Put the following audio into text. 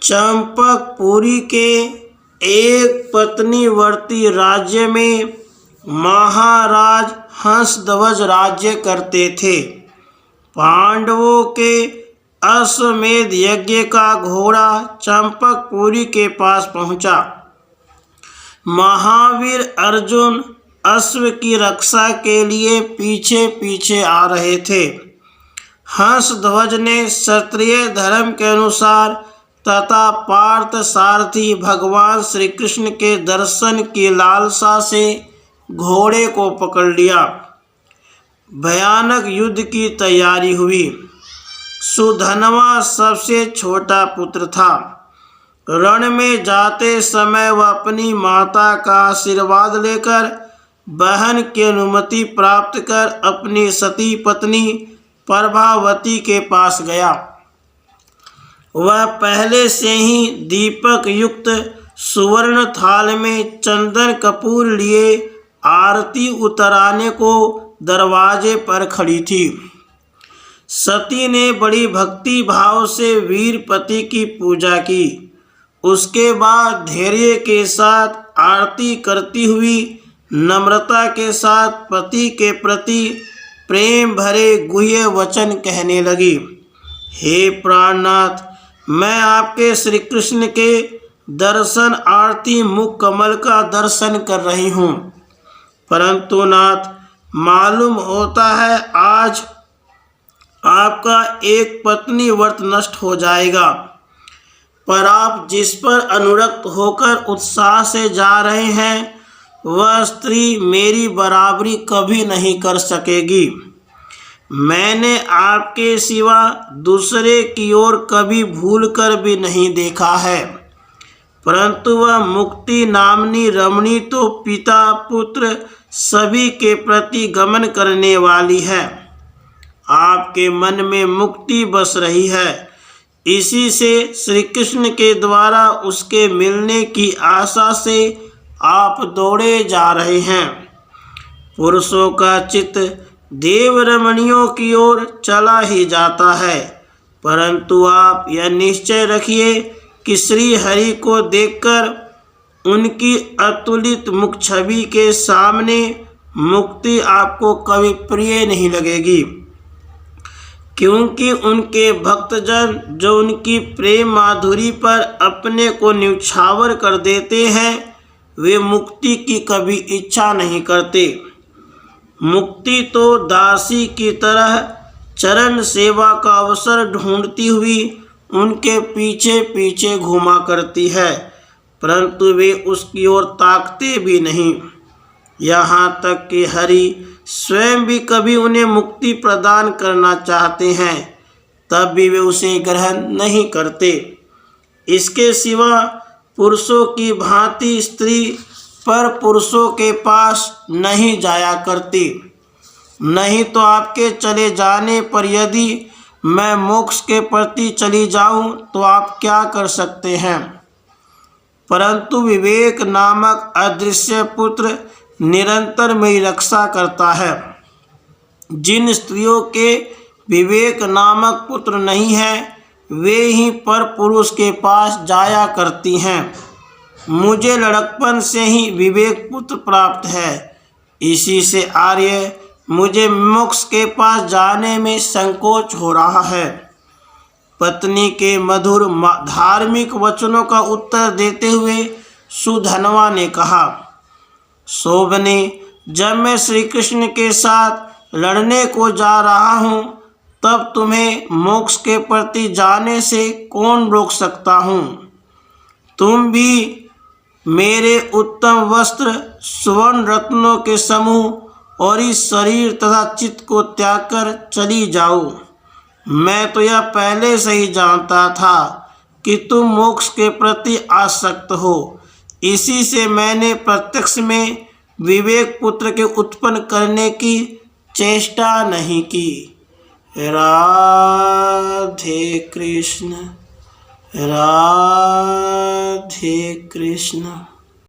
चंपकपुरी के एक पत्नीवर्ती राज्य में महाराज हंसध्वज राज्य करते थे। पांडवों के अश्वमेध यज्ञ का घोड़ा चंपकपुरी के पास पहुंचा। महावीर अर्जुन अश्व की रक्षा के लिए पीछे पीछे आ रहे थे। हंसध्वज ने क्षत्रिय धर्म के अनुसार तथा पार्थ सारथी भगवान श्री कृष्ण के दर्शन की लालसा से घोड़े को पकड़ लिया। भयानक युद्ध की तैयारी हुई। सुधनवा सबसे छोटा पुत्र था। रण में जाते समय वह अपनी माता का आशीर्वाद लेकर बहन की अनुमति प्राप्त कर अपनी सती पत्नी प्रभावती के पास गया। वह पहले से ही दीपक युक्त सुवर्ण थाल में चंदन कपूर लिए आरती उतराने को दरवाजे पर खड़ी थी। सती ने बड़ी भक्ति भाव से वीर पति की पूजा की। उसके बाद धैर्य के साथ आरती करती हुई नम्रता के साथ पति के प्रति प्रेम भरे गुह्य वचन कहने लगी। हे प्राणनाथ, मैं आपके श्री कृष्ण के दर्शन आरती मुख कमल का दर्शन कर रही हूँ, परंतु नाथ, मालूम होता है आज आपका एक पत्नी व्रत नष्ट हो जाएगा, पर आप जिस पर अनुरक्त होकर उत्साह से जा रहे हैं वह स्त्री मेरी बराबरी कभी नहीं कर सकेगी। मैंने आपके सिवा दूसरे की ओर कभी भूल कर भी नहीं देखा है, परंतु वह मुक्ति नामनी रमणी तो पिता पुत्र सभी के प्रति गमन करने वाली है। आपके मन में मुक्ति बस रही है, इसी से श्री कृष्ण के द्वारा उसके मिलने की आशा से आप दौड़े जा रहे हैं। पुरुषों का चित्त देव रमणियों की ओर चला ही जाता है, परंतु आप यह निश्चय रखिए कि श्री हरि को देखकर उनकी अतुलित मुख छवि के सामने मुक्ति आपको कभी प्रिय नहीं लगेगी, क्योंकि उनके भक्तजन जो उनकी प्रेम माधुरी पर अपने को न्यौछावर कर देते हैं वे मुक्ति की कभी इच्छा नहीं करते। मुक्ति तो दासी की तरह चरण सेवा का अवसर ढूंढती हुई उनके पीछे पीछे घूमा करती है, परंतु वे उसकी ओर ताकते भी नहीं। यहाँ तक कि हरि स्वयं भी कभी उन्हें मुक्ति प्रदान करना चाहते हैं, तब भी वे उसे ग्रहण नहीं करते। इसके सिवा पुरुषों की भांति स्त्री पर पुरुषों के पास नहीं जाया करती। नहीं तो आपके चले जाने पर यदि मैं मोक्ष के प्रति चली जाऊं तो आप क्या कर सकते हैं? परंतु विवेक नामक अदृश्य पुत्र निरंतर मेरी रक्षा करता है। जिन स्त्रियों के विवेक नामक पुत्र नहीं है वे ही पर पुरुष के पास जाया करती हैं। मुझे लड़कपन से ही विवेक पुत्र प्राप्त है, इसी से आर्य मुझे मोक्ष के पास जाने में संकोच हो रहा है। पत्नी के मधुर धार्मिक वचनों का उत्तर देते हुए सुधनवा ने कहा, शोभने, जब मैं श्री कृष्ण के साथ लड़ने को जा रहा हूँ तब तुम्हें मोक्ष के प्रति जाने से कौन रोक सकता हूँ? तुम भी मेरे उत्तम वस्त्र स्वर्ण रत्नों के समूह और इस शरीर तथा चित्त को त्याग कर चली जाओ। मैं तो यह पहले से ही जानता था कि तुम मोक्ष के प्रति आसक्त हो, इसी से मैंने प्रत्यक्ष में विवेक पुत्र के उत्पन्न करने की चेष्टा नहीं की। राधे कृष्ण, राधे कृष्ण।